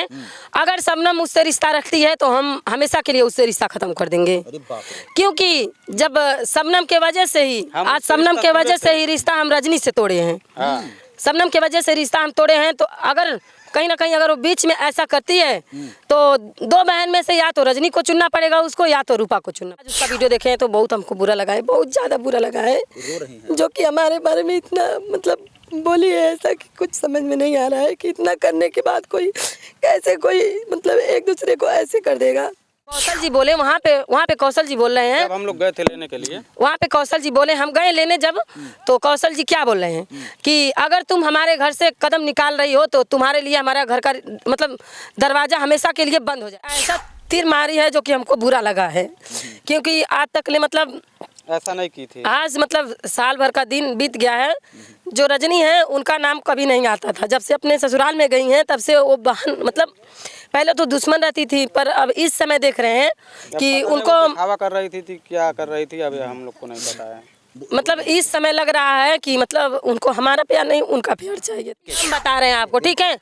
हैं, अगर शबनम उससे रिश्ता रखती है तो हम हमेशा के लिए उससे रिश्ता खत्म कर देंगे। क्योंकि जब शबनम के वजह से ही आज शबनम के वजह से ही रिश्ता हम रजनी से तोड़े हैं। शबनम के वजह से रिश्ता हम तोड़े हैं, तो अगर कहीं ना कहीं अगर वो बीच में ऐसा करती है तो दो बहन में से या तो रजनी को चुनना पड़ेगा उसको, या तो रूपा को चुनना। उसका वीडियो देखे हैं तो बहुत हमको बुरा लगा है, बहुत ज़्यादा बुरा लगा है। जो कि हमारे बारे में इतना मतलब बोली है ऐसा कि कुछ समझ में नहीं आ रहा है कि इतना करने के बाद कोई कैसे कोई मतलब एक दूसरे को ऐसे कर देगा। कौशल जी बोले वहाँ पे कौशल जी बोल रहे हैं, जब हम लोग गए थे लेने के लिए, वहाँ पे कौशल जी बोले, हम गए लेने जब, तो कौशल जी क्या बोल रहे हैं कि अगर तुम हमारे घर से कदम निकाल रही हो तो तुम्हारे लिए हमारा घर का मतलब दरवाज़ा हमेशा के लिए बंद हो जाए। ऐसा तीर मारी है जो कि हमको बुरा लगा है, क्योंकि आज तक ले मतलब ऐसा नहीं की थी। आज मतलब साल भर का दिन बीत गया है। जो रजनी है उनका नाम कभी नहीं आता था, जब से अपने ससुराल में गई हैं तब से वो बहन मतलब पहले तो दुश्मन रहती थी, पर अब इस समय देख रहे हैं कि उनको हवा कर रही थी क्या कर रही थी, अभी हम लोग को नहीं पता है। मतलब इस समय लग रहा है कि मतलब उनको हमारा प्यार नहीं उनका प्यार चाहिए। हम बता रहे हैं आपको, ठीक है।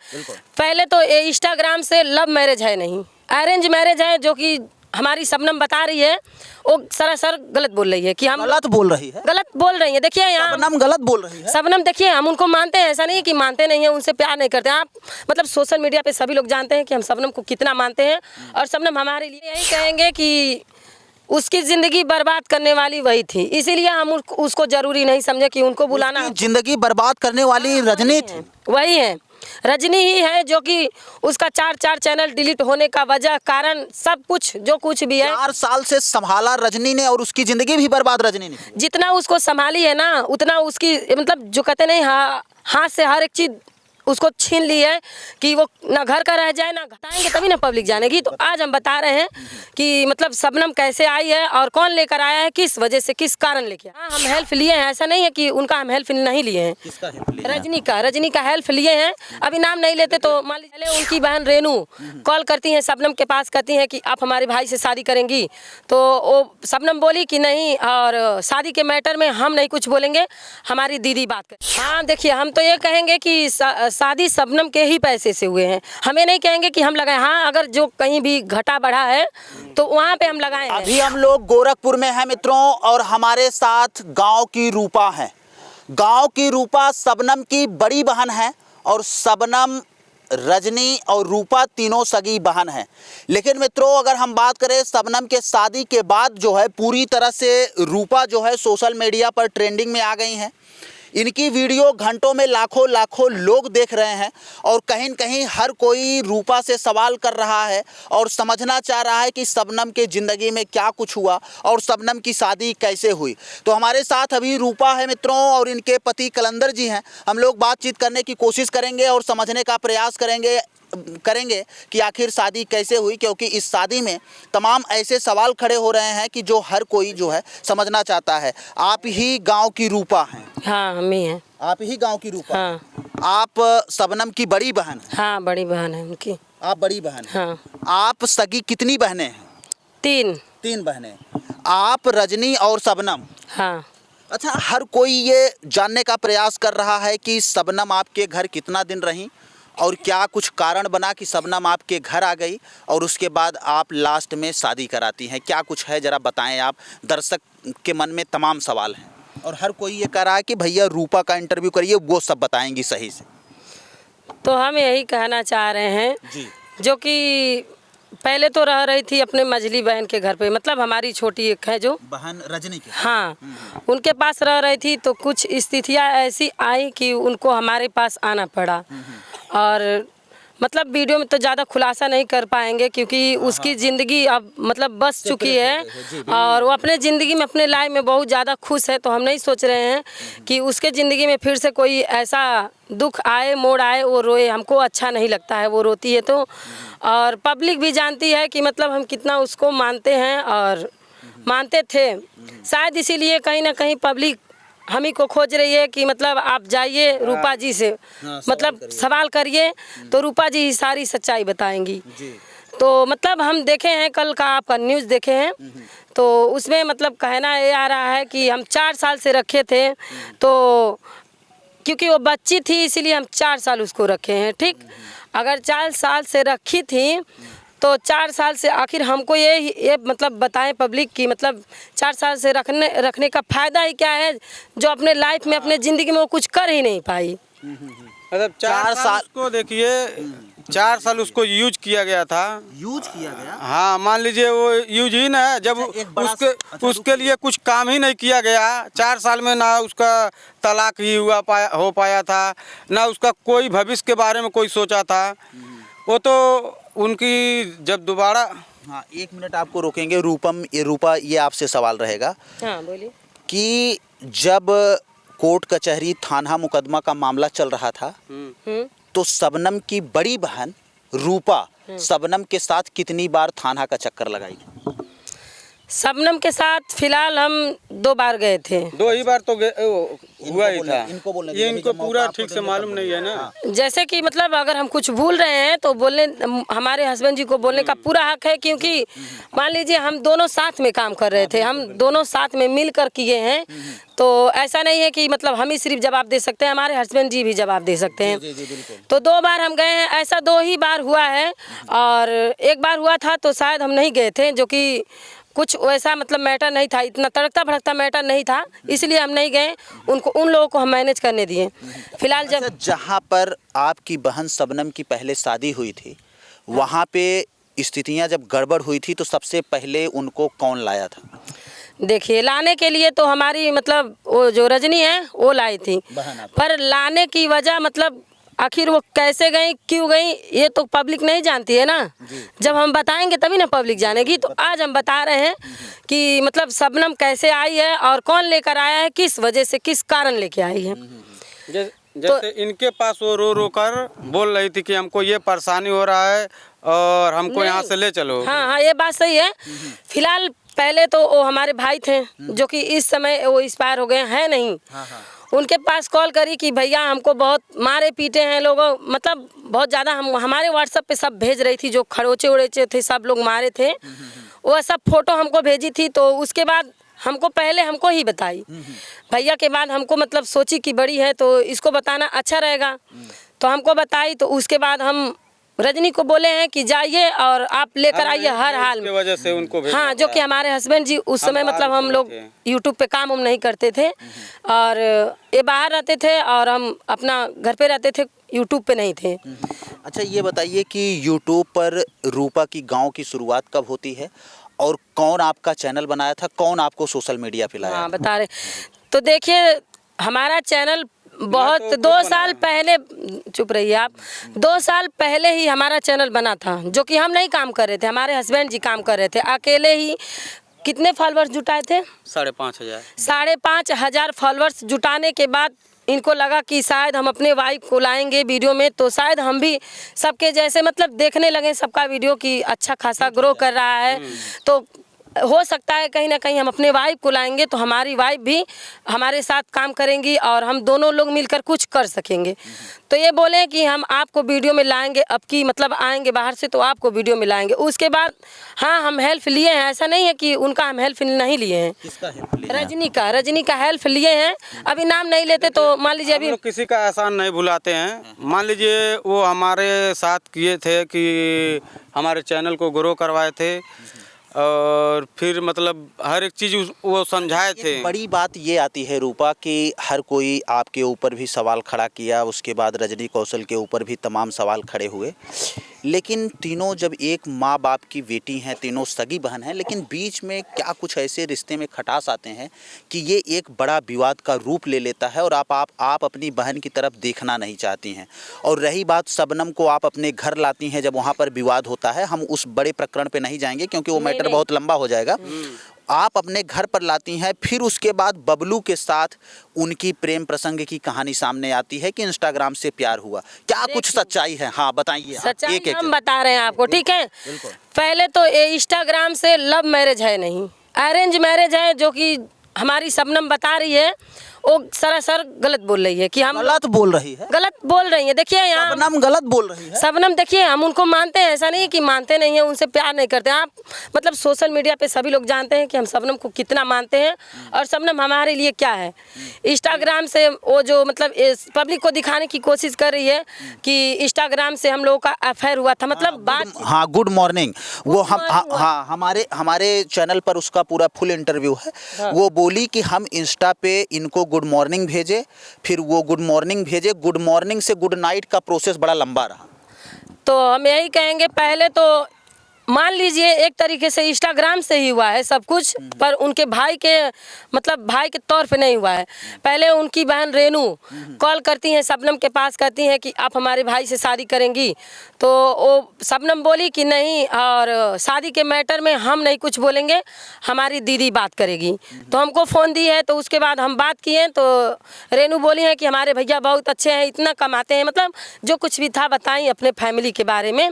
पहले तो ये इंस्टाग्राम से लव मैरिज है नहीं, अरेंज मैरिज है, जो कि हमारी शबनम बता रही है वो सरासर गलत बोल रही है कि हम गलत बोल रही है, गलत बोल रही है। देखिए यहाँ शबनम गलत बोल रही है। शबनम देखिए हम उनको मानते हैं, ऐसा नहीं कि मानते नहीं है, उनसे प्यार नहीं करते। आप मतलब सोशल मीडिया पे सभी लोग जानते हैं कि हम शबनम को कितना मानते हैं, और शबनम हमारे लिए यही कहेंगे कि उसकी ज़िंदगी बर्बाद करने वाली वही थी, इसीलिए हम उसको ज़रूरी नहीं समझे कि उनको बुलाना। जिंदगी बर्बाद करने वाली रजनी थी, वही है, रजनी ही है जो कि उसका 4 चैनल डिलीट होने का वजह कारण सब कुछ जो कुछ भी है 4 साल से संभाला रजनी ने, और उसकी जिंदगी भी बर्बाद रजनी ने। जितना उसको संभाली है ना, उतना उसकी मतलब जो कहते नहीं हाथ से हर एक चीज़ उसको छीन ली है कि वो ना घर का रह जाए, ना घटाएंगे तभी ना पब्लिक जानेगी। तो आज हम बता रहे हैं कि मतलब शबनम कैसे आई है और कौन लेकर आया है, किस वजह से, किस कारण लेके। हाँ, हम हेल्प लिए हैं, ऐसा नहीं है कि उनका हम हेल्प नहीं लिए हैं। किसका हेल्प लिया? रजनी का हेल्प लिए हैं। अभी नाम नहीं लेते तो मान लीजिए उनकी बहन रेनू कॉल करती हैं शबनम के पास, कहती हैं कि आप हमारे भाई से शादी करेंगी, तो वो शबनम बोली कि नहीं, और शादी के मैटर में हम नहीं कुछ बोलेंगे, हमारी दीदी बात कर। हाँ देखिए, हम तो ये कहेंगे कि शादी शबनम के ही पैसे से हुए हैं, हमें नहीं कहेंगे कि हम लगाए। हाँ, अगर जो कहीं भी घटा बढ़ा है तो वहाँ पे हम लगाए हैं। अभी हम लोग गोरखपुर में हैं मित्रों, और हमारे साथ गांव की रूपा है। गांव की रूपा शबनम की बड़ी बहन है, और शबनम, रजनी और रूपा तीनों सगी बहन हैं। लेकिन मित्रों अगर हम बात करें शबनम के शादी के बाद जो है पूरी तरह से रूपा जो है सोशल मीडिया पर ट्रेंडिंग में आ गई हैं। इनकी वीडियो घंटों में लाखों लोग देख रहे हैं, और कहीं न कहीं हर कोई रूपा से सवाल कर रहा है और समझना चाह रहा है कि शबनम के ज़िंदगी में क्या कुछ हुआ और शबनम की शादी कैसे हुई। तो हमारे साथ अभी रूपा है मित्रों, और इनके पति कलंदर जी हैं। हम लोग बातचीत करने की कोशिश करेंगे और समझने का प्रयास करेंगे कि आखिर शादी कैसे हुई, क्योंकि इस शादी में तमाम ऐसे सवाल खड़े हो रहे हैं कि जो हर कोई जो है समझना चाहता है। आप ही गांव की रूपा हैं? हाँ, हम ही हैं। आप ही गांव की रूपा? हाँ। आप शबनम की बड़ी बहन? हाँ, बड़ी बहन है उनकी। आप बड़ी बहन? हाँ। आप सगी कितनी बहनें हैं? 3 बहनें। आप, रजनी और शबनम? हाँ। अच्छा, हर कोई ये जानने का प्रयास कर रहा है कि शबनम आपके घर कितना दिन रही, और क्या कुछ कारण बना कि शबनम आपके घर आ गई और उसके बाद आप लास्ट में शादी कराती हैं। क्या कुछ है ज़रा बताएं आप, दर्शक के मन में तमाम सवाल हैं, और हर कोई ये कह रहा है कि भैया रूपा का इंटरव्यू करिए, वो सब बताएंगी सही से। तो हम यही कहना चाह रहे हैं जी, जो कि पहले तो रह रही थी अपने मझली बहन के घर पे, मतलब हमारी छोटी एक है जो बहन रजनी के। हाँ, उनके पास रह रही थी, तो कुछ स्थितियाँ ऐसी आई कि उनको हमारे पास आना पड़ा। और मतलब वीडियो में तो ज़्यादा खुलासा नहीं कर पाएंगे क्योंकि उसकी ज़िंदगी अब मतलब बस चुकी है, और वो अपने ज़िंदगी में, अपने लाइफ में बहुत ज़्यादा खुश है। तो हम नहीं सोच रहे हैं कि उसके ज़िंदगी में फिर से कोई ऐसा दुख आए, मोड़ आए, वो रोए। हमको अच्छा नहीं लगता है वो रोती है तो। और पब्लिक भी जानती है कि मतलब हम कितना उसको मानते हैं और मानते थे। शायद इसीलिए कहीं ना कहीं पब्लिक हम ही को खोज रही है कि मतलब आप जाइए रूपा जी से, मतलब सवाल करिए तो रूपा जी सारी सच्चाई बताएंगी। तो मतलब हम देखे हैं, कल का आपका न्यूज़ देखे हैं, तो उसमें मतलब कहना ये आ रहा है कि हम 4 साल से रखे थे, तो क्योंकि वो बच्ची थी इसीलिए हम 4 साल उसको रखे हैं। ठीक, अगर 4 साल से रखी थी तो 4 साल से आखिर हमको ये मतलब बताएं पब्लिक की, मतलब 4 साल से रखने का फ़ायदा ही क्या है, जो अपने लाइफ में अपने ज़िंदगी में वो कुछ कर ही नहीं पाई। मतलब 4 साल उसको देखिए, 4 साल उसको यूज किया गया था। यूज किया गया? हाँ, मान लीजिए वो यूज ही ना है, जब उसके लिए कुछ काम ही नहीं किया गया। 4 साल में ना उसका तलाक ही हो पाया था, ना उसका कोई भविष्य के बारे में कोई सोचा था। वो तो उनकी जब दोबारा। हाँ, 1 मिनट आपको रोकेंगे। रूपा, ये आपसे सवाल रहेगा। हाँ बोलिए। कि जब कोर्ट कचहरी थाना मुकदमा का मामला चल रहा था तो शबनम की बड़ी बहन रूपा शबनम के साथ कितनी बार थाना का चक्कर लगाई? शबनम के साथ फिलहाल हम 2 बार गए थे। 2 ही बार तो हुआ ही था। ये इनको पूरा ठीक से मालूम नहीं है ना। जैसे कि मतलब अगर हम कुछ भूल रहे हैं तो बोलने, हमारे हस्बैंड जी को बोलने का पूरा हक है, क्योंकि मान लीजिए हम दोनों साथ में काम कर रहे थे, हम दोनों साथ में मिल कर किए हैं। तो ऐसा नहीं है कि मतलब हम ही सिर्फ जवाब दे सकते हैं, हमारे हस्बैंड जी भी जवाब दे सकते हैं। तो 2 बार हम गए हैं, ऐसा 2 ही बार हुआ है। और 1 बार हुआ था तो शायद हम नहीं गए थे, जो कि कुछ वैसा मतलब मैटर नहीं था, इतना तड़कता भड़कता मैटर नहीं था, इसलिए हम नहीं गए। उन लोगों को हम मैनेज करने दिए। फिलहाल जब जहाँ पर आपकी बहन शबनम की पहले शादी हुई थी, वहाँ पे स्थितियाँ जब गड़बड़ हुई थी तो सबसे पहले उनको कौन लाया था? देखिए, लाने के लिए तो हमारी मतलब वो जो रजनी है वो लाई थी, पर लाने की वजह मतलब आखिर वो कैसे गई, क्यों गई, ये तो पब्लिक नहीं जानती है ना। जब हम बताएंगे तभी ना पब्लिक जानेगी। तो आज हम बता रहे हैं कि मतलब शबनम कैसे आई है और कौन लेकर आया है, किस वजह से, किस कारण लेके आई है। जैसे इनके पास वो रो कर बोल रही थी कि हमको ये परेशानी हो रहा है और हमको यहाँ से ले चलो। हाँ, ये बात सही है। फिलहाल पहले तो वो हमारे भाई थे, जो कि इस समय वो एक्सपायर हो गए हैं नहीं। उनके पास कॉल करी कि भैया हमको बहुत मारे पीटे हैं लोगों, मतलब बहुत ज़्यादा। हमारे व्हाट्सएप पे सब भेज रही थी, जो खरोचे उड़ेचे थे सब लोग मारे थे, वो सब फोटो हमको भेजी थी। तो उसके बाद पहले हमको ही बताई भैया, के बाद हमको मतलब सोची कि बड़ी है तो इसको बताना अच्छा रहेगा, तो हमको बताई। तो उसके बाद हम रजनी को बोले हैं कि जाइए और आप लेकर आइए हर हाल में। वजह से उनको हाँ, जो कि हमारे हस्बैंड जी उस समय मतलब हम लोग यूट्यूब पे काम हम नहीं करते थे, और ये बाहर रहते थे और हम अपना घर पे रहते थे, यूट्यूब पे नहीं थे। अच्छा, ये बताइए कि यूट्यूब पर रूपा की गांव की शुरुआत कब होती है और कौन आपका चैनल बनाया था, कौन आपको सोशल मीडिया पे लाया? हाँ, बता रहे। तो देखिए, हमारा चैनल बहुत 2 साल पहले, चुप रहिए आप, 2 साल पहले ही हमारा चैनल बना था, जो कि हम नहीं काम कर रहे थे, हमारे हस्बैंड जी काम कर रहे थे अकेले ही। कितने फॉलोअर्स जुटाए थे? 5,500। 5,500 फॉलोअर्स जुटाने के बाद इनको लगा कि शायद हम अपने वाइफ को लाएंगे वीडियो में, तो शायद हम भी सबके जैसे मतलब देखने लगे सबका वीडियो कि अच्छा खासा ग्रो कर रहा है, तो हो सकता है कहीं ना कहीं हम अपने वाइफ को लाएंगे तो हमारी वाइफ भी हमारे साथ काम करेंगी और हम दोनों लोग मिलकर कुछ कर सकेंगे। तो ये बोले कि हम आपको वीडियो में लाएंगे, अब की मतलब आएंगे बाहर से तो आपको वीडियो में लाएंगे। उसके बाद हाँ, हम हेल्प लिए हैं, ऐसा नहीं है कि उनका हम हेल्प नहीं लिए हैं। किसका हेल्प लिया? रजनी का हेल्प लिए हैं। अभी नाम नहीं लेते तो मान लीजिए, अभी किसी का एहसान नहीं भुलाते हैं। मान लीजिए वो हमारे साथ किए थे कि हमारे चैनल को ग्रो करवाए थे और फिर मतलब हर एक चीज़ वो समझाए थे। बड़ी बात ये आती है रूपा कि हर कोई आपके ऊपर भी सवाल खड़ा किया, उसके बाद रजनी कौशल के ऊपर भी तमाम सवाल खड़े हुए, लेकिन तीनों जब एक माँ बाप की बेटी हैं, तीनों सगी बहन हैं, लेकिन बीच में क्या कुछ ऐसे रिश्ते में खटास आते हैं कि ये एक बड़ा विवाद का रूप ले लेता है और आप अपनी बहन की तरफ देखना नहीं चाहती हैं। और रही बात शबनम को आप अपने घर लाती हैं जब वहाँ पर विवाद होता है, हम उस बड़े प्रकरण पे नहीं जाएंगे क्योंकि वो मैटर बहुत लंबा हो जाएगा। आप अपने घर पर लाती हैं, फिर उसके बाद बबलू के साथ उनकी प्रेम प्रसंग की कहानी सामने आती है कि इंस्टाग्राम से प्यार हुआ। क्या कुछ सच्चाई है? हाँ बताइए। सच्चाई हम बता रहे हैं आपको, ठीक है। पहले तो ये इंस्टाग्राम से लव मैरिज है नहीं, अरेंज मैरिज है, जो कि हमारी शबनम बता रही है। वो सरासर गलत बोल रही है कि हम गलत बोल रही है। गलत बोल रही है। देखिए यहाँ शबनम गलत बोल रही है। शबनम, देखिए हम उनको मानते हैं, ऐसा नहीं है कि मानते नहीं हैं, उनसे प्यार नहीं करते। आप मतलब सोशल मीडिया पे सभी लोग जानते हैं कि हम शबनम को कितना मानते हैं और शबनम हमारे लिए क्या है। इंस्टाग्राम से वो जो मतलब पब्लिक को दिखाने की कोशिश कर रही है कि इंस्टाग्राम से हम लोगों का अफेयर हुआ था, मतलब बात। हाँ, गुड मॉर्निंग, वो हम हाँ हमारे चैनल पर उसका पूरा फुल इंटरव्यू है। हाँ। वो बोली कि हम इंस्टा पे इनको गुड मॉर्निंग भेजे, फिर वो गुड मॉर्निंग भेजे, गुड मॉर्निंग से गुड नाइट का प्रोसेस बड़ा लंबा रहा। तो हम यही कहेंगे, पहले तो मान लीजिए एक तरीके से इंस्टाग्राम से ही हुआ है सब कुछ, पर उनके भाई के मतलब भाई के तौर पे नहीं हुआ है। पहले उनकी बहन रेनू कॉल करती हैं शबनम के पास, कहती हैं कि आप हमारे भाई से शादी करेंगी, तो वो शबनम बोली कि नहीं, और शादी के मैटर में हम नहीं कुछ बोलेंगे, हमारी दीदी बात करेगी। तो हमको फ़ोन दी है, तो उसके बाद हम बात किए, तो रेनू बोली है कि हमारे भैया बहुत अच्छे हैं, इतना कमाते हैं, मतलब जो कुछ भी था बताई अपने फैमिली के बारे में।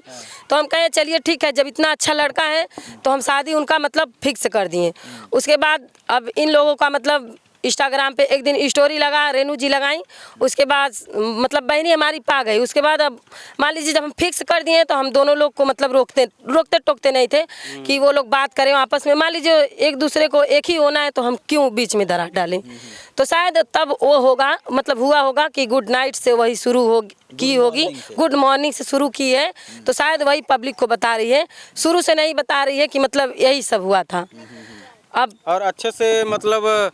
तो हम कहें चलिए ठीक है, जब इतना अच्छा लड़का है तो हम शादी उनका मतलब फिक्स कर दिए। उसके बाद अब इन लोगों का मतलब इंस्टाग्राम पे एक दिन स्टोरी लगा, रेनू जी लगाई, उसके बाद मतलब बहनी हमारी पा गई। उसके बाद अब मान लीजिए जब हम फिक्स कर दिए तो हम दोनों लोग को मतलब रोकते टोकते नहीं थे कि वो लोग बात करें आपस में। मान लीजिए एक दूसरे को एक ही होना है तो हम क्यों बीच में दरार डालें। तो शायद तब वो होगा, मतलब हुआ होगा कि गुड नाइट से वही शुरू होगी, गुड मॉर्निंग से शुरू की है, तो शायद वही पब्लिक को बता रही है, शुरू से नहीं बता रही है कि मतलब यही सब हुआ था। अब और अच्छे से मतलब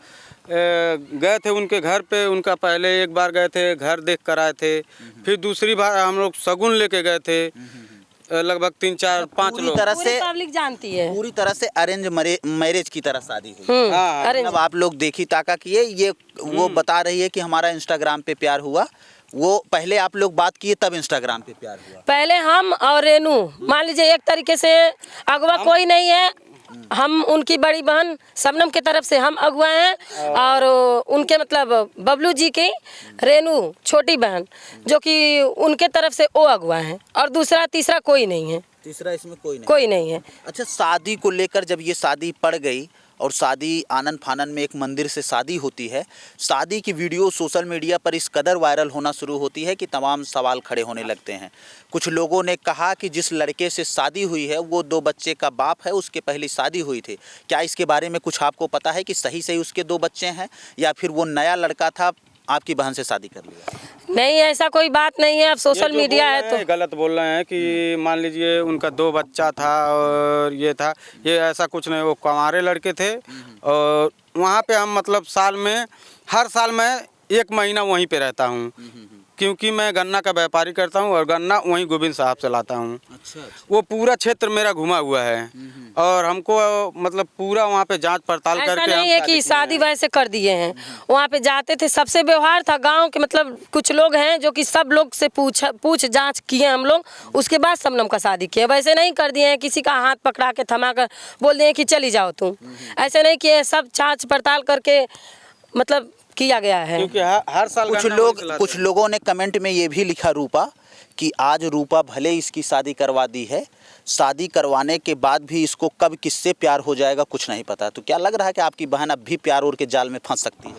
गए थे उनके घर पे, उनका पहले एक बार गए थे, घर देख कर आए थे, फिर दूसरी बार हम लोग शगुन लेके गए थे, लगभग 3 4 5 लोग। तरह पूरी से पब्लिक जानती है, पूरी तरह से अरेंज मैरिज की तरह शादी हुई। हाँ, अरे अब आप लोग देखी ताका किए, ये वो बता रही है कि हमारा इंस्टाग्राम पे प्यार हुआ। वो पहले आप लोग बात किए तब इंस्टाग्राम पे प्यार हुआ। पहले हम और रेनू, मान लीजिए एक तरीके से अगवा कोई नहीं है, हम उनकी बड़ी बहन शबनम की तरफ से हम अगुआ हैं, और उनके मतलब बबलू जी की रेनू छोटी बहन जो कि उनके तरफ से वो अगुआ हैं, और दूसरा तीसरा कोई नहीं है, तीसरा इसमें कोई नहीं है। अच्छा, शादी को लेकर जब ये शादी पड़ गई और शादी आनन फानन में एक मंदिर से शादी होती है, शादी की वीडियो सोशल मीडिया पर इस कदर वायरल होना शुरू होती है कि तमाम सवाल खड़े होने लगते हैं। कुछ लोगों ने कहा कि जिस लड़के से शादी हुई है वो 2 बच्चे का बाप है, उसके पहले शादी हुई थी। क्या इसके बारे में कुछ आपको पता है कि सही सही उसके 2 बच्चे हैं, या फिर वो नया लड़का था, आपकी बहन से शादी कर लिया? नहीं, ऐसा कोई बात नहीं है। अब सोशल मीडिया है तो गलत बोल रहे हैं कि मान लीजिए उनका 2 बच्चा था और ये था, ये ऐसा कुछ नहीं। वो कुंवारे लड़के थे और वहाँ पे हम मतलब साल में हर साल मैं 1 महीना वहीं पे रहता हूँ, क्योंकि मैं गन्ना का व्यापारी करता हूँ और गन्ना वहीं गोविंद साहब से लाता हूँ। अच्छा। वो पूरा क्षेत्र मेरा घुमा हुआ है और हमको मतलब पूरा वहाँ पे जांच पड़ताल ऐसा करके नहीं है कि शादी वैसे कर दिए हैं। वहाँ पे जाते थे, सबसे व्यवहार था गांव के, मतलब कुछ लोग हैं जो कि सब लोग से पूछ जांच किए हम लोग, उसके बाद शबनम का शादी किया। वैसे नहीं कर दिए हैं किसी का हाथ पकड़ा के थमा कर बोल दिए कि चली जाओ तुम, ऐसे नहीं किए। सब जांच पड़ताल करके मतलब किया गया है। क्योंकि हर साल कुछ लोगों ने कमेंट में ये भी लिखा रूपा कि आज रूपा भले इसकी शादी करवा दी है, शादी करवाने के बाद भी इसको कब किससे प्यार हो जाएगा कुछ नहीं पता। तो क्या लग रहा है कि आपकी बहन अब भी प्यार और के जाल में फंस सकती है?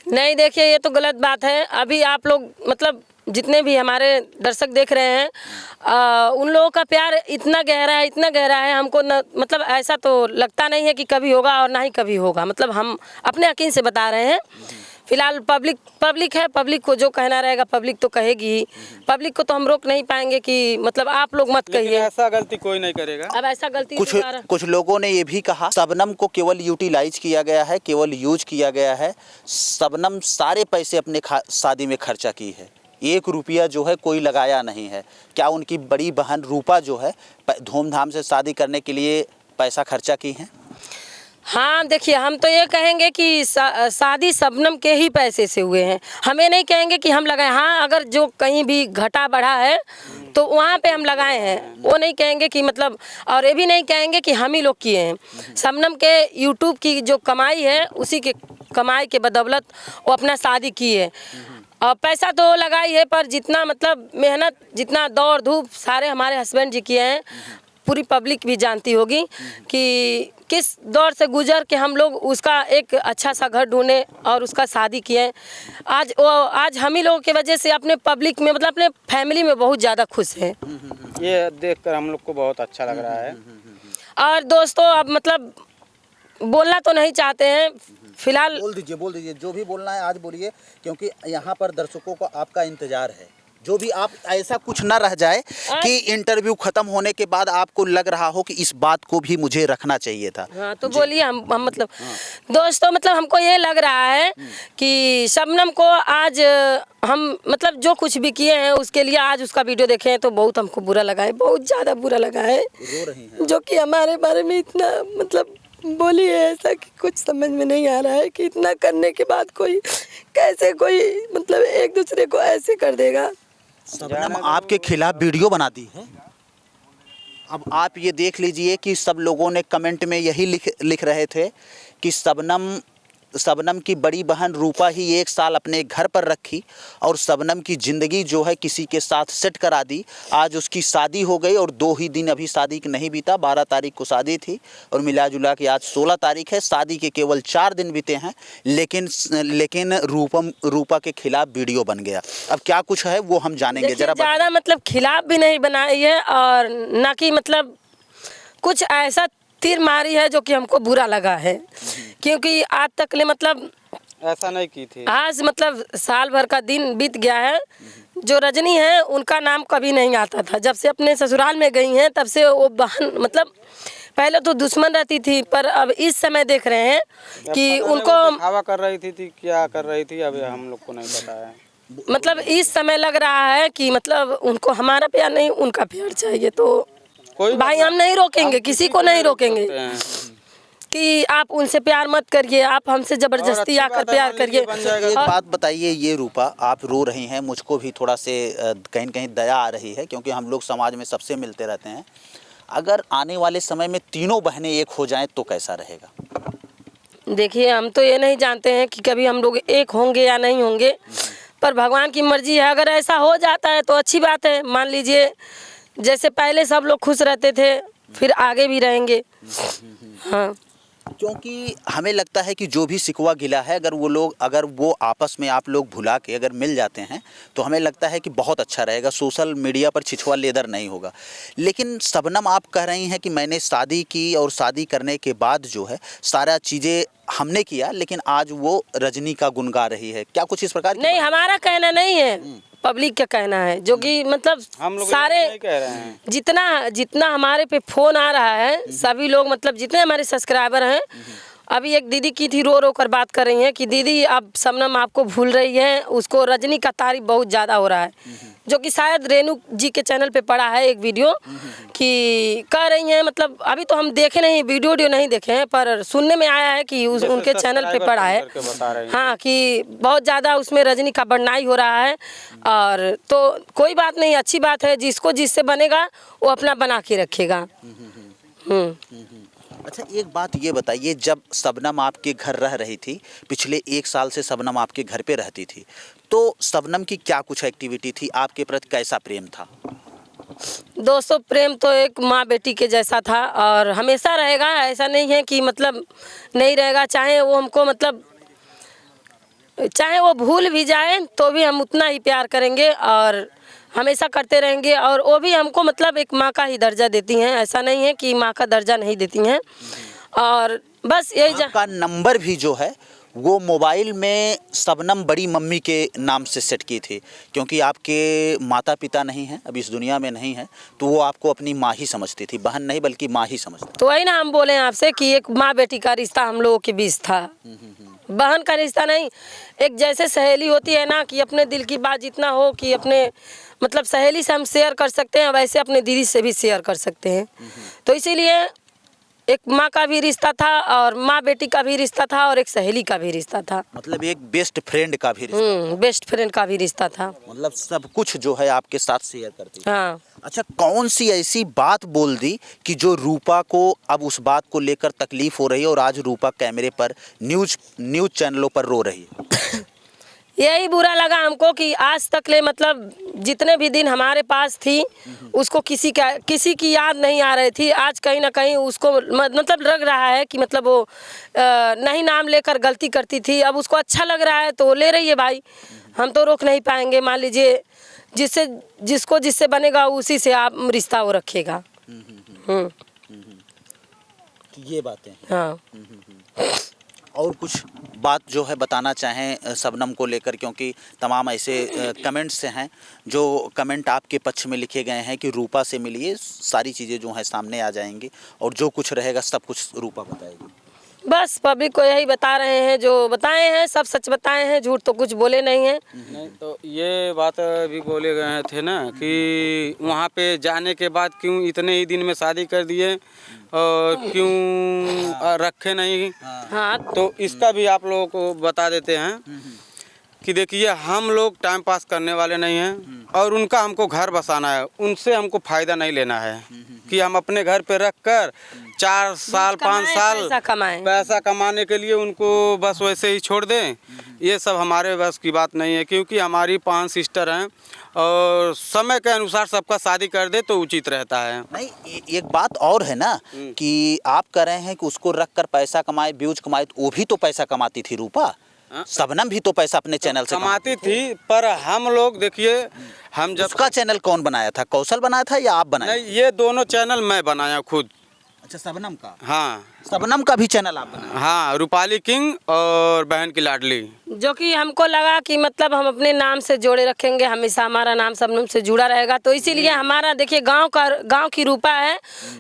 नहीं, देखिए ये तो गलत बात है। अभी आप लोग मतलब जितने भी हमारे दर्शक देख रहे हैं, उन लोगों का प्यार इतना गहरा है, हमको न मतलब ऐसा तो लगता नहीं है कि कभी होगा और ना ही कभी होगा। मतलब हम अपने यकीन से बता रहे हैं। फिलहाल पब्लिक है, पब्लिक को जो कहना रहेगा पब्लिक तो कहेगी ही। पब्लिक को तो हम रोक नहीं पाएंगे कि मतलब आप लोग मत कहिए। ऐसा गलती कोई नहीं करेगा। अब ऐसा गलती कुछ लोगों ने ये भी कहा शबनम को केवल यूटिलाइज किया गया है, केवल यूज किया गया है। शबनम सारे पैसे अपने शादी में खर्चा की है, 1 रुपया जो है कोई लगाया नहीं है। क्या उनकी बड़ी बहन रूपा जो है धूमधाम से शादी करने के लिए पैसा खर्चा की है? हाँ, देखिए हम तो ये कहेंगे कि शादी शबनम के ही पैसे से हुए हैं। हमें नहीं कहेंगे कि हम लगाए। हाँ, अगर जो कहीं भी घटा बढ़ा है तो वहाँ पे हम लगाए हैं, वो नहीं कहेंगे कि मतलब, और ये भी नहीं कहेंगे कि हम ही लोग किए हैं। शबनम के यूट्यूब की जो कमाई है, उसी के कमाई के बदौलत वो अपना शादी की है। और पैसा तो लगाई है, पर जितना मतलब मेहनत, जितना दौड़ धूप सारे हमारे हस्बैंड जी किए हैं, पूरी पब्लिक भी जानती होगी कि किस दौर से गुजर के हम लोग उसका एक अच्छा सा घर ढूंढे और उसका शादी किए। आज हम ही लोगों की वजह से अपने पब्लिक में मतलब अपने फैमिली में बहुत ज़्यादा खुश हैं। ये देखकर हम लोग को बहुत अच्छा लग रहा है। और दोस्तों अब मतलब बोलना तो नहीं चाहते हैं फिलहाल। बोल दीजिए जो भी बोलना है आज बोलिए, क्योंकि यहाँ पर दर्शकों को आपका इंतजार है। जो भी आप ऐसा कुछ ना रह जाए कि इंटरव्यू खत्म होने के बाद आपको लग रहा हो कि इस बात को भी मुझे रखना चाहिए था। हाँ तो बोलिए। हम मतलब दोस्तों मतलब हमको ये लग रहा है कि शबनम को आज हम मतलब जो कुछ भी किए हैं उसके लिए आज उसका वीडियो देखे हैं तो बहुत हमको बुरा लगा है, बहुत ज़्यादा बुरा लगा है। रो रही हैं। जो कि हमारे बारे में इतना मतलब बोली है ऐसा कि कुछ समझ में नहीं आ रहा है कि इतना करने के बाद कोई कैसे कोई मतलब एक दूसरे को ऐसे कर देगा। शबनम आपके खिलाफ वीडियो बना दी है। अब आप ये देख लीजिए कि सब लोगों ने कमेंट में यही लिख रहे थे कि शबनम की बड़ी बहन रूपा ही 1 साल अपने घर पर रखी और शबनम की ज़िंदगी जो है किसी के साथ सेट करा दी। आज उसकी शादी हो गई और 2 ही दिन अभी शादी नहीं बीता, 12 तारीख को शादी थी और मिला जुला के आज 16 तारीख है। शादी के केवल 4 दिन बीते हैं, लेकिन रूपा के खिलाफ वीडियो बन गया। अब क्या कुछ है वो हम जानेंगे। जरा ज़्यादा मतलब खिलाफ भी नहीं बनाई है और ना कि मतलब कुछ ऐसा तीर मारी है जो कि हमको बुरा लगा है, क्योंकि आज तक ले मतलब ऐसा नहीं की थी। आज मतलब साल भर का दिन बीत गया है। जो रजनी है उनका नाम कभी नहीं आता था। जब से अपने ससुराल में गई हैं तब से वो बहन मतलब पहले तो दुश्मन रहती थी, पर अब इस समय देख रहे हैं कि उनको दिखावा कर रही थी क्या कर रही थी अभी हम लोग को नहीं पता है। मतलब इस समय लग रहा है कि मतलब उनको हमारा प्यार नहीं उनका प्यार चाहिए। तो भाई हम नहीं रोकेंगे, किसी को नहीं रोकेंगे कि आप उनसे प्यार मत करिए, आप हमसे जबरदस्ती आकर प्यार करिए। एक बात बताइए, ये रूपा आप रो रही हैं, मुझको भी थोड़ा से कहीं कहीं दया आ रही है, क्योंकि हम लोग समाज में सबसे मिलते रहते हैं। अगर आने वाले समय में तीनों बहनें एक हो जाएं तो कैसा रहेगा? देखिए हम तो ये नहीं जानते हैं कि कभी हम लोग एक होंगे या नहीं होंगे, पर भगवान की मर्जी है। अगर ऐसा हो जाता है तो अच्छी बात है। मान लीजिए जैसे पहले सब लोग खुश रहते थे फिर आगे भी रहेंगे। हाँ, क्योंकि हमें लगता है कि जो भी शिकवा गिला है अगर वो आपस में आप लोग भुला के अगर मिल जाते हैं तो हमें लगता है कि बहुत अच्छा रहेगा। सोशल मीडिया पर छिछुआ लेदर नहीं होगा। लेकिन शबनम आप कह रही हैं कि मैंने शादी की और शादी करने के बाद जो है सारा चीज़ें हमने किया, लेकिन आज वो रजनी का गुण गा रही है। क्या कुछ इस प्रकार? नहीं, हमारा कहना नहीं है, पब्लिक का कहना है, जो कि मतलब हम लोग सारे नहीं कह रहे हैं। जितना हमारे पे फोन आ रहा है सभी लोग मतलब जितने हमारे सब्सक्राइबर हैं, अभी एक दीदी की थी रो कर बात कर रही हैं कि दीदी अब शबनम आपको भूल रही है, उसको रजनी का तारीफ बहुत ज़्यादा हो रहा है। जो कि शायद रेणु जी के चैनल पे पड़ा है एक वीडियो कि कह रही हैं, मतलब अभी तो हम देखे नहीं, वीडियो नहीं देखे हैं, पर सुनने में आया है कि उनके चैनल पे पड़ा है हाँ कि बहुत ज़्यादा उसमें रजनी का बड़नाई हो रहा है। और तो कोई बात नहीं, अच्छी बात है, जिसको जिससे बनेगा वो अपना बना के रखेगा। अच्छा एक बात ये बताइए, जब शबनम आपके घर रह रही थी, पिछले 1 साल से शबनम आपके घर पे रहती थी, तो शबनम की क्या कुछ एक्टिविटी थी, आपके प्रति कैसा प्रेम था? दोस्तों प्रेम तो एक माँ बेटी के जैसा था और हमेशा रहेगा। ऐसा नहीं है कि मतलब नहीं रहेगा, चाहे वो हमको मतलब चाहे वो भूल भी जाए तो भी हम उतना ही प्यार करेंगे और हमेशा करते रहेंगे। और वो भी हमको मतलब एक माँ का ही दर्जा देती हैं, ऐसा नहीं है कि माँ का दर्जा नहीं देती हैं। और बस यही आपका नंबर भी जो है वो मोबाइल में शबनम बड़ी मम्मी के नाम से सेट की थी, क्योंकि आपके माता पिता नहीं हैं, अभी इस दुनिया में नहीं है, तो वो आपको अपनी माँ ही समझती थी, बहन नहीं बल्कि माँ ही समझती। तो वही ना हम बोले आपसे कि एक माँ बेटी का रिश्ता हम लोगों के बीच था, बहन का रिश्ता नहीं। एक जैसे सहेली होती है ना कि अपने दिल की बात जितना हो कि अपने मतलब सहेली से हम शेयर कर सकते हैं, वैसे अपने दीदी से भी शेयर कर सकते हैं। तो इसीलिए एक माँ का भी रिश्ता था और माँ बेटी का भी रिश्ता था और एक सहेली का भी रिश्ता था, मतलब एक बेस्ट फ्रेंड का भी रिश्ता। बेस्ट फ्रेंड का भी रिश्ता था। मतलब सब कुछ जो है आपके साथ शेयर करती थी। हाँ। अच्छा कौन सी ऐसी बात बोल दी कि जो रूपा को अब उस बात को लेकर तकलीफ हो रही है और आज रूपा कैमरे पर न्यूज चैनलों पर रो रही है? यही बुरा लगा हमको कि आज तक ले मतलब जितने भी दिन हमारे पास थी उसको किसी की याद नहीं आ रही थी। आज कहीं ना कहीं उसको मतलब लग रहा है कि मतलब वो नहीं नाम लेकर गलती करती थी, अब उसको अच्छा लग रहा है तो वो ले रही है भाई, हम तो रोक नहीं पाएंगे। मान लीजिए जिससे बनेगा उसी से आप रिश्ता वो रखेगा। ये बातें हैं। हाँ। और कुछ बात जो है बताना चाहें शबनम को लेकर, क्योंकि तमाम ऐसे कमेंट्स से हैं जो कमेंट आपके पक्ष में लिखे गए हैं कि रूपा से मिलिए, सारी चीज़ें जो हैं सामने आ जाएंगी और जो कुछ रहेगा सब कुछ रूपा बताएगी। बस पब्लिक को यही बता रहे हैं, जो बताए हैं सब सच बताए हैं, झूठ तो कुछ बोले नहीं हैं। नहीं तो ये बात भी बोले गए थे ना कि वहाँ पे जाने के बाद क्यों इतने ही दिन में शादी कर दिए और क्यों रखे नहीं। हाँ तो इसका भी आप लोगों को बता देते हैं कि देखिए हम लोग टाइम पास करने वाले नहीं हैं और उनका हमको घर बसाना है, उनसे हमको फ़ायदा नहीं लेना है कि हम अपने घर पे रख कर 4 साल 5 साल पैसा कमाने के लिए उनको बस वैसे ही छोड़ दें। ये सब हमारे बस की बात नहीं है, क्योंकि हमारी 5 सिस्टर हैं और समय के अनुसार सबका शादी कर दे तो उचित रहता है। नहीं, एक बात और है ना कि आप कह रहे हैं कि उसको रख कर पैसा कमाए, व्यूज कमाए, तो वो भी तो पैसा कमाती थी रूपा। शबनम भी तो पैसा अपने चैनल से कमाती थी, पर हम लोग देखिए हम जब उसका चैनल कौन बनाया था, कौशल बनाया था या आप बनाए? नहीं, ये दोनों चैनल मैं बनाया खुद। अच्छा, शबनम का? हाँ, शबनम का भी चैनल आप बनाए? हाँ, रूपाली किंग और बहन की लाडली। जो कि हमको लगा कि मतलब हम अपने नाम से जोड़े रखेंगे, हमेशा हमारा नाम शबनम से जुड़ा रहेगा, तो इसीलिए हमारा देखिए गांव की रूपा है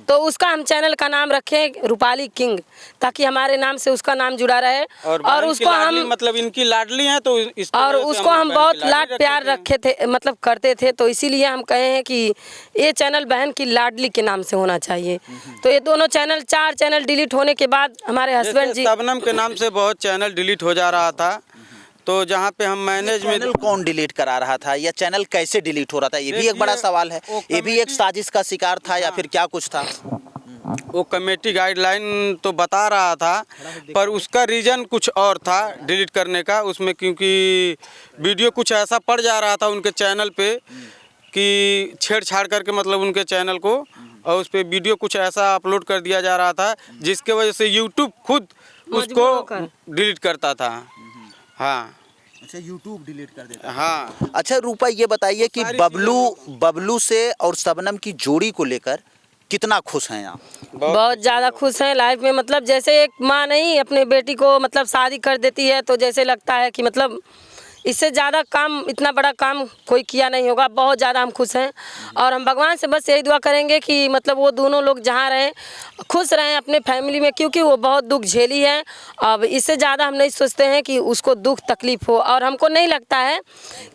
तो उसका हम चैनल का नाम रखें रूपाली किंग, ताकि हमारे नाम से उसका नाम जुड़ा रहे और उसको हम मतलब इनकी लाडली हैं तो और उसको हम बहुत लाड प्यार रखे थे, मतलब करते थे, तो इसीलिए हम कहे हैं कि ये चैनल बहन की लाडली के नाम से होना चाहिए। तो ये दोनों चैनल 4 चैनल डिलीट होने के बाद हमारे हस्बैंड जी, शबनम के नाम से बहुत चैनल डिलीट हो जा रहा था, तो जहाँ पे हम मैनेजमेंट चैनल कौन डिलीट करा रहा था या चैनल कैसे डिलीट हो रहा था, ये भी एक बड़ा सवाल है। ये भी एक साजिश का शिकार था या फिर क्या कुछ था? वो कमेटी गाइडलाइन तो बता रहा था, पर उसका रीज़न कुछ और था डिलीट करने का उसमें, क्योंकि वीडियो कुछ ऐसा पड़ जा रहा था उनके चैनल पे कि छेड़छाड़ करके मतलब उनके चैनल को, और उस पर वीडियो कुछ ऐसा अपलोड कर दिया जा रहा था जिसके वजह से यूट्यूब खुद उसको डिलीट करता था। हाँ, अच्छा, यूट्यूब डिलीट कर देता। हाँ। अच्छा रूपा, ये बताइए कि बबलू से और शबनम की जोड़ी को लेकर कितना खुश हैं आप? बहुत ज़्यादा खुश हैं लाइफ में। मतलब जैसे एक माँ नहीं अपने बेटी को मतलब शादी कर देती है तो जैसे लगता है कि मतलब इससे ज़्यादा काम, इतना बड़ा काम कोई किया नहीं होगा। बहुत ज़्यादा हम खुश हैं और हम भगवान से बस यही दुआ करेंगे कि मतलब वो दोनों लोग जहाँ रहें खुश रहें अपने फैमिली में, क्योंकि वो बहुत दुख झेली है। अब इससे ज़्यादा हम नहीं सोचते हैं कि उसको दुख तकलीफ़ हो, और हमको नहीं लगता है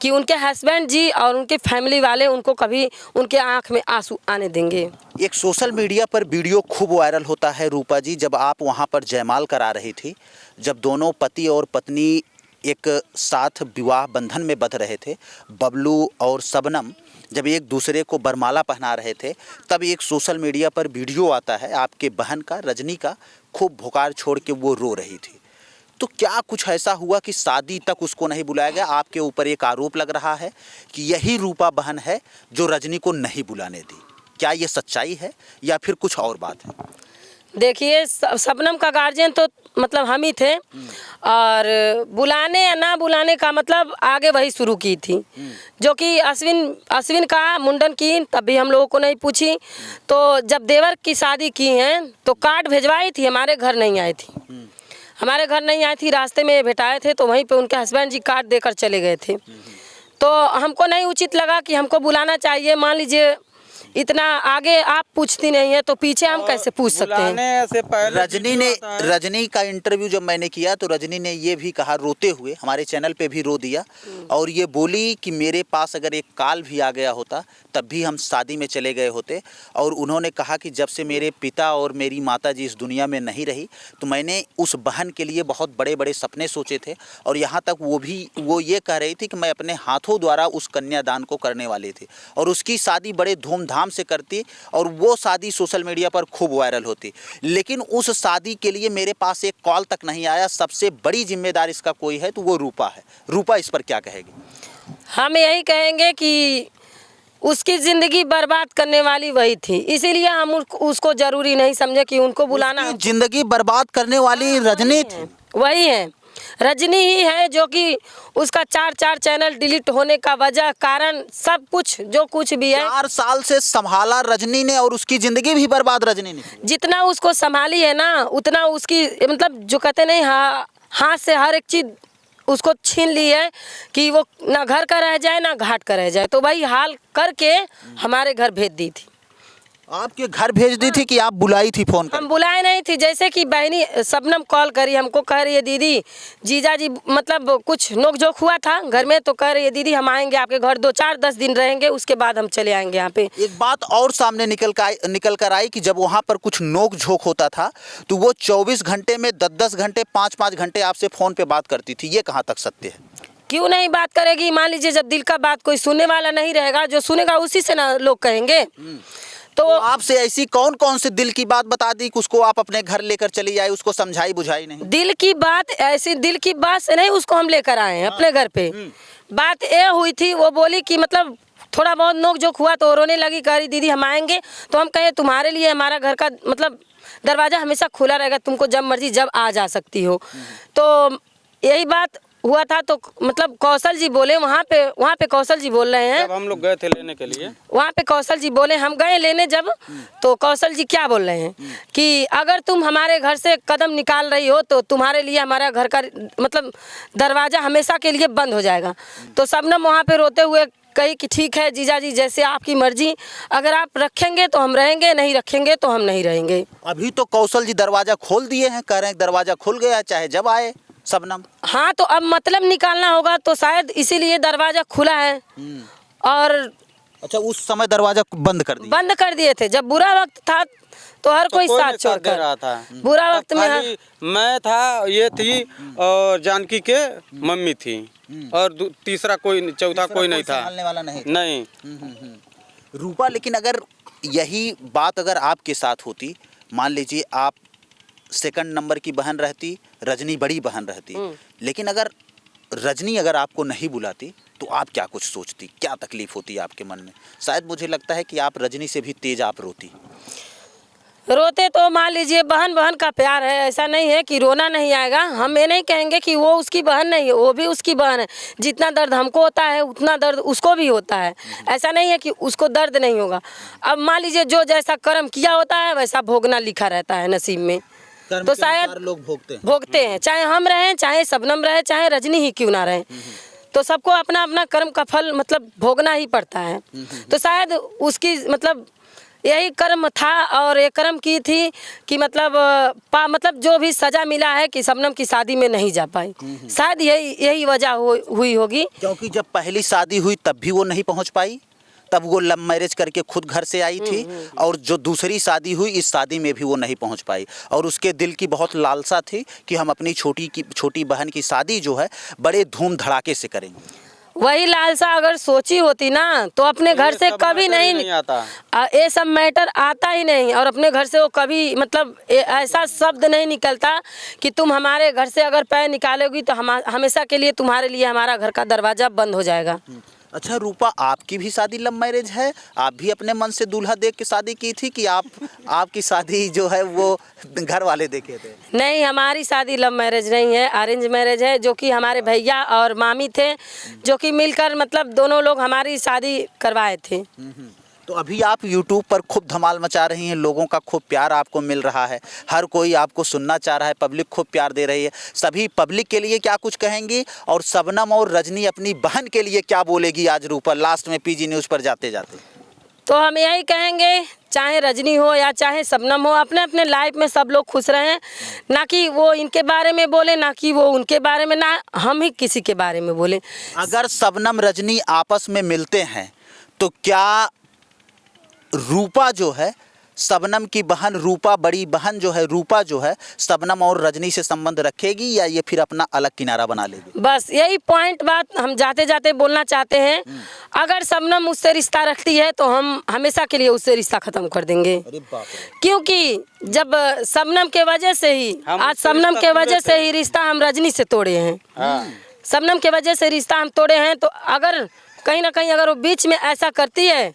कि उनके हस्बैंड जी और उनके फैमिली वाले उनको कभी उनके आँख में आंसू आने देंगे। एक सोशल मीडिया पर वीडियो खूब वायरल होता है रूपा जी, जब आप वहाँ पर जयमाल करा रही थी, जब दोनों पति और पत्नी एक साथ विवाह बंधन में बंध रहे थे, बबलू और शबनम जब एक दूसरे को बरमाला पहना रहे थे, तब एक सोशल मीडिया पर वीडियो आता है आपके बहन का, रजनी का, खूब भुकार छोड़ के वो रो रही थी। तो क्या कुछ ऐसा हुआ कि शादी तक उसको नहीं बुलाया गया? आपके ऊपर एक आरोप लग रहा है कि यही रूपा बहन है जो रजनी को नहीं बुलाने दी। क्या ये सच्चाई है या फिर कुछ और बात है? देखिए, शबनम का गार्जियन तो मतलब हम ही थे, और बुलाने या ना बुलाने का मतलब आगे वही शुरू की थी, जो कि अश्विन का मुंडन की तब भी हम लोगों को नहीं पूछी। तो जब देवर की शादी की हैं तो कार्ड भिजवाई थी, हमारे घर नहीं आई थी, रास्ते में भेटाए थे तो वहीं पे उनके हस्बैंड जी कार्ड देकर चले गए थे। तो हमको नहीं उचित लगा कि हमको बुलाना चाहिए। मान लीजिए इतना आगे आप पूछती नहीं है तो पीछे हम कैसे पूछ सकते हैं? से पहले रजनी का इंटरव्यू जब मैंने किया तो रजनी ने ये भी कहा, रोते हुए, हमारे चैनल पे भी रो दिया, और ये बोली कि मेरे पास अगर एक काल भी आ गया होता तब भी हम शादी में चले गए होते। और उन्होंने कहा कि जब से मेरे पिता और मेरी माता जी इस दुनिया में नहीं रही तो मैंने उस बहन के लिए बहुत बड़े बड़े सपने सोचे थे, और यहाँ तक वो ये कह रही थी कि मैं अपने हाथों द्वारा उस कन्यादान को करने वाली थी और उसकी शादी बड़े धूमधाम धूमधाम से करती और वो शादी सोशल मीडिया पर खूब वायरल होती। लेकिन उस शादी के लिए मेरे पास एक कॉल तक नहीं आया। सबसे बड़ी जिम्मेदार इसका कोई है तो वो रूपा है। रूपा इस पर क्या कहेगी? हम यही कहेंगे कि उसकी ज़िंदगी बर्बाद करने वाली वही थी, इसीलिए हम उसको ज़रूरी नहीं समझे कि उनको बुलाना। जिंदगी बर्बाद करने वाली रजनी थी, वही है, रजनी ही है जो कि उसका 4 चैनल डिलीट होने का वजह कारण सब कुछ जो कुछ भी है 4 साल से संभाला रजनी ने और उसकी जिंदगी भी बर्बाद रजनी ने। जितना उसको संभाली है ना उतना उसकी मतलब जो कहते नहीं हाथ से हर एक चीज़ उसको छीन ली है कि वो ना घर का रह जाए ना घाट का रह जाए। तो वही हाल करके हमारे घर भेज दी थी। आपके घर भेज दी थी कि आप बुलाई थी फोन कर? हम बुलाए नहीं थी। जैसे कि बहनी शबनम कॉल करी हमको, कह रही है दीदी जीजा जी मतलब कुछ नोकझोंक हुआ था घर में, तो कह रही है दीदी हम आएंगे आपके घर 2-4-10 दिन रहेंगे, उसके बाद हम चले आएंगे यहाँ पे। एक बात और सामने निकल कर आई कि जब वहाँ पर कुछ नोक झोंक होता था तो वो 24 घंटे में 10-10 घंटे 5-5 घंटे आपसे फ़ोन पे बात करती थी। ये कहाँ तक सत्य है? क्यों नहीं बात करेगी? मान लीजिए जब दिल का बात कोई सुनने वाला नहीं रहेगा, जो सुनेगा उसी से ना लोग कहेंगे। तो आपसे ऐसी कौन कौन सी दिल की बात बता दी कि उसको आप अपने घर लेकर चली आई, उसको समझाई बुझाई नहीं? दिल की बात ऐसी दिल की बात से नहीं उसको हम लेकर आए हैं अपने घर पे। बात ये हुई थी, वो बोली कि मतलब थोड़ा बहुत नोक झोंक हुआ तो रोने लगी, कह रही दीदी हम आएंगे। तो हम कहे तुम्हारे लिए हमारा घर का मतलब दरवाज़ा हमेशा खुला रहेगा, तुमको जब मर्जी जब आ जा सकती हो। तो यही बात हुआ था। तो मतलब कौशल जी बोले वहाँ पे कौशल जी बोल रहे हैं, जब हम लोग गए थे लेने के लिए, वहाँ पे कौशल जी बोले हम गए लेने जब, तो कौशल जी क्या बोल रहे हैं कि अगर तुम हमारे घर से कदम निकाल रही हो तो तुम्हारे लिए हमारा घर का मतलब दरवाज़ा हमेशा के लिए बंद हो जाएगा। तो शबनम वहाँ पे रोते हुए कही कि ठीक है जीजा जी जैसे आपकी मर्जी, अगर आप रखेंगे तो हम रहेंगे, नहीं रखेंगे तो हम नहीं रहेंगे। अभी तो कौशल जी दरवाज़ा खोल दिए हैं, कह रहे हैं दरवाज़ा खुल गया चाहे जब आए शबनम। हाँ तो अब मतलब निकालना होगा तो शायद इसीलिए दरवाज़ा खुला है। और अच्छा, उस समय दरवाज़ा बंद कर दिए थे जब बुरा वक्त था तो हर कोई साथ छोड़ दे रहा था। बुरा वक्त में खाली मैं था, ये थी और जानकी के मम्मी थी और तीसरा कोई चौथा कोई नहीं था, संभालने वाला नहीं। रूपा, लेकिन अगर यही बात अगर आपके साथ होती, मान लीजिए आप सेकंड नंबर की बहन रहती, रजनी बड़ी बहन रहती, लेकिन अगर रजनी अगर आपको नहीं बुलाती तो आप क्या कुछ सोचती, क्या तकलीफ होती आपके मन में? शायद मुझे लगता है कि आप रजनी से भी तेज आप रोते तो मान लीजिए बहन बहन का प्यार है, ऐसा नहीं है कि रोना नहीं आएगा। हम ये नहीं कहेंगे कि वो उसकी बहन नहीं है, वो भी उसकी बहन है। जितना दर्द हमको होता है उतना दर्द उसको भी होता है। ऐसा नहीं है कि उसको दर्द नहीं होगा। अब मान लीजिए जो जैसा कर्म किया होता है वैसा भोगना लिखा रहता है नसीब में। तो शायद लोग भोगते हैं, चाहे हम रहें, चाहे शबनम रहे, चाहे रजनी ही क्यों ना रहे, तो सबको अपना अपना कर्म का फल मतलब भोगना ही पड़ता है। तो शायद उसकी मतलब यही कर्म था और ये कर्म की थी कि मतलब जो भी सजा मिला है कि शबनम की शादी में नहीं जा पाई, शायद यही वजह हुई होगी। क्योंकि जब पहली शादी हुई तब भी वो नहीं पहुंच पाई, तब वो लव मैरिज करके खुद घर से आई थी, और जो दूसरी शादी हुई इस शादी में भी वो नहीं पहुंच पाई, और उसके दिल की बहुत लालसा थी कि हम अपनी छोटी बहन की शादी जो है बड़े धूम धड़ाके से करेंगे। वही लालसा अगर सोची होती ना तो अपने घर से कभी नहीं आता, ये सब मैटर आता ही नहीं, और अपने घर से वो कभी मतलब ऐसा शब्द नहीं निकलता कि तुम हमारे घर से अगर पैर निकालोगी तो हमेशा के लिए तुम्हारे लिए हमारा घर का दरवाज़ा बंद हो जाएगा। अच्छा रूपा, आपकी भी शादी लव मैरिज है? आप भी अपने मन से दूल्हा देख के शादी की थी कि आपकी शादी जो है वो घर वाले देखे थे? नहीं, हमारी शादी लव मैरिज नहीं है, अरेंज मैरिज है, जो कि हमारे भैया और मामी थे जो कि मिलकर मतलब दोनों लोग हमारी शादी करवाए थे। तो अभी आप YouTube पर खूब धमाल मचा रही हैं, लोगों का खूब प्यार आपको मिल रहा है, हर कोई आपको सुनना चाह रहा है, पब्लिक खूब प्यार दे रही है। सभी पब्लिक के लिए क्या कुछ कहेंगी, और शबनम और रजनी अपनी बहन के लिए क्या बोलेगी आज रूपा लास्ट में PG न्यूज़ पर जाते जाते? तो हम यही कहेंगे, चाहे रजनी हो या चाहे शबनम हो, अपने अपने लाइफ में सब लोग खुश रहें, ना कि वो इनके बारे में बोले, ना कि वो उनके बारे में, ना हम ही किसी के बारे में बोले। अगर शबनम रजनी आपस में मिलते हैं तो क्या रूपा जो है शबनम की बहन रूपा, बड़ी बहन जो है रूपा जो है, शबनम और रजनी से संबंध रखेगी या ये फिर अपना अलग किनारा बना लेगी? बस यही पॉइंट बात हम जाते जाते बोलना चाहते हैं। अगर शबनम उससे रिश्ता रखती है तो हम हमेशा के लिए उससे रिश्ता खत्म कर देंगे। अरे बाप रे। क्योंकि जब शबनम के वजह से ही हम आज उससे शबनम रिश्ता के तोड़े वजह थे। से ही रिश्ता हम रजनी से तोड़े हैं। हाँ। शबनम के वजह से रिश्ता हम तोड़े हैं। तो अगर कहीं ना कहीं अगर वो बीच में ऐसा करती है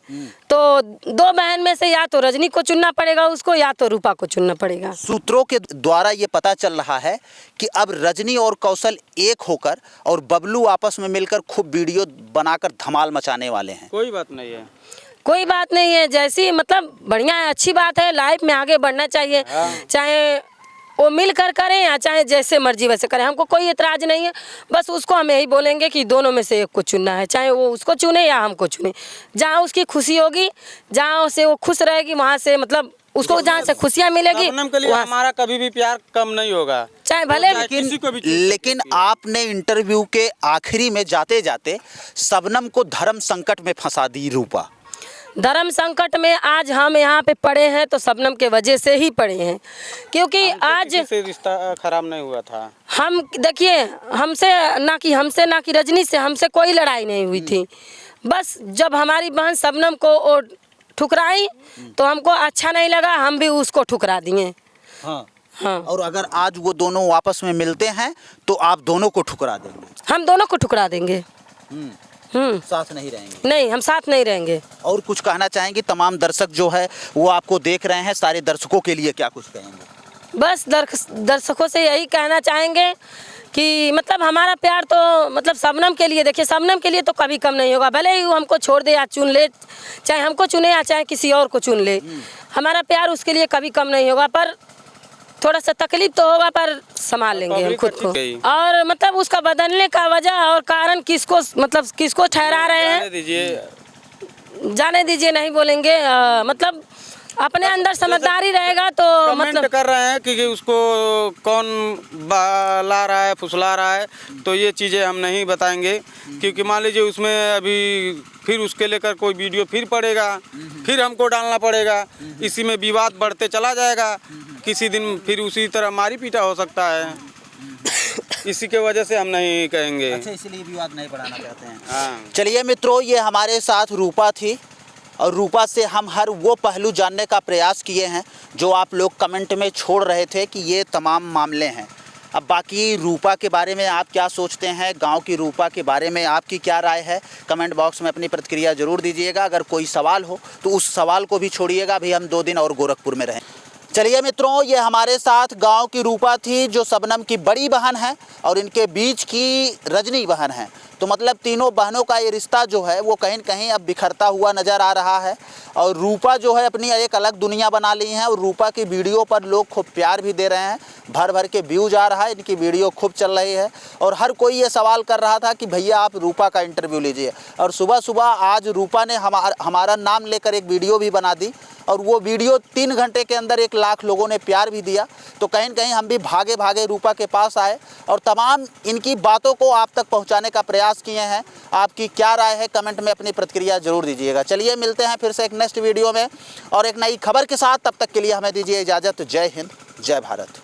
तो दो बहन में से या तो रजनी को चुनना पड़ेगा उसको, या तो रूपा को चुनना पड़ेगा। सूत्रों के द्वारा ये पता चल रहा है कि अब रजनी और कौशल एक होकर और बबलू आपस में मिलकर खूब वीडियो बनाकर धमाल मचाने वाले हैं। कोई बात नहीं है। कोई बात नहीं है, जैसी मतलब बढ़िया है, अच्छी बात है। लाइफ में आगे बढ़ना चाहिए। चाहे वो मिलकर करें या चाहे जैसे मर्जी वैसे करें, हमको कोई एतराज नहीं है। बस उसको हम यही बोलेंगे कि दोनों में से एक को चुनना है, चाहे वो उसको चुने या हमको चुने। जहाँ उसकी खुशी होगी, जहाँ से वो खुश रहेगी, वहाँ से मतलब उसको जहाँ से खुशियाँ मिलेगी, शबनम के लिए हमारा कभी भी प्यार कम नहीं होगा, चाहे भले चाहे किसी को भी चुन लेकिन आपने इंटरव्यू के आखिरी में जाते जाते शबनम को धर्म संकट में फंसा दी रूपा। धर्म संकट में आज हम यहाँ पे पड़े हैं तो शबनम के वजह से ही पड़े हैं। क्योंकि आज किसी से रिश्ता खराब नहीं हुआ था। हम देखिए, हमसे ना कि रजनी से हमसे कोई लड़ाई नहीं हुई थी। बस जब हमारी बहन शबनम को वो ठुकराई तो हमको अच्छा नहीं लगा, हम भी उसको ठुकरा दिए। हाँ। हाँ, और अगर आज वो दोनों आपस में मिलते हैं तो आप दोनों को ठुकरा देंगे? हम दोनों को ठुकरा देंगे। साथ नहीं रहेंगे? नहीं, हम साथ नहीं रहेंगे। और कुछ कहना चाहेंगे? तमाम दर्शक जो है वो आपको देख रहे हैं, सारे दर्शकों के लिए क्या कुछ कहेंगे? बस दर्शकों से यही कहना चाहेंगे कि मतलब हमारा प्यार तो मतलब शबनम के लिए, देखिए शबनम के लिए तो कभी कम नहीं होगा। भले ही वो हमको छोड़ दे या चुन ले, चाहे हमको चुने या चाहे किसी और को चुन ले, हमारा प्यार उसके लिए कभी कम नहीं होगा। पर थोड़ा सा तकलीफ तो होगा, पर संभाल लेंगे हम खुद को। और मतलब उसका बदलने का वजह और कारण किसको ठहरा रहे हैं, जाने दीजिए, नहीं बोलेंगे। मतलब अपने अंदर समझदारी रहेगा तो कमेंट मतलब कर रहे हैं कि उसको कौन ला रहा है, फुसला रहा है, तो ये चीज़ें हम नहीं बताएंगे। क्योंकि मान लीजिए उसमें अभी फिर उसके लेकर कोई वीडियो फिर पड़ेगा, फिर हमको डालना पड़ेगा, इसी में विवाद बढ़ते चला जाएगा। किसी दिन फिर उसी तरह मारी पीटा हो सकता है। इसी के वजह से हम नहीं कहेंगे। अच्छा, इसलिए विवाद नहीं बढ़ाना चाहते हैं। हाँ। चलिए मित्रों, ये हमारे साथ रूपा थी और रूपा से हम हर वो पहलू जानने का प्रयास किए हैं जो आप लोग कमेंट में छोड़ रहे थे कि ये तमाम मामले हैं। अब बाकी रूपा के बारे में आप क्या सोचते हैं, गांव की रूपा के बारे में आपकी क्या राय है, कमेंट बॉक्स में अपनी प्रतिक्रिया ज़रूर दीजिएगा। अगर कोई सवाल हो तो उस सवाल को भी छोड़िएगा, अभी हम 2 दिन और गोरखपुर में रहें। चलिए मित्रों, ये हमारे साथ गांव की रूपा थी जो शबनम की बड़ी बहन है और इनके बीच की रजनी बहन है। तो मतलब तीनों बहनों का ये रिश्ता जो है वो कहीं न कहीं अब बिखरता हुआ नज़र आ रहा है। और रूपा जो है अपनी एक अलग दुनिया बना ली है और रूपा की वीडियो पर लोग खूब प्यार भी दे रहे हैं, भर भर के व्यूज आ रहा है, इनकी वीडियो खूब चल रही है। और हर कोई ये सवाल कर रहा था कि भैया आप रूपा का इंटरव्यू लीजिए। और सुबह सुबह आज रूपा ने हमारा नाम लेकर एक वीडियो भी बना दी और वो वीडियो 3 घंटे के अंदर 1 लाख लोगों ने प्यार भी दिया। तो कहीं न कहीं हम भी भागे भागे रूपा के पास आए और तमाम इनकी बातों को आप तक पहुंचाने का प्रयास किए हैं। आपकी क्या राय है, कमेंट में अपनी प्रतिक्रिया ज़रूर दीजिएगा। चलिए मिलते हैं फिर से एक नेक्स्ट वीडियो में और एक नई खबर के साथ। तब तक के लिए हमें दीजिए इजाज़त। जय हिंद, जय भारत।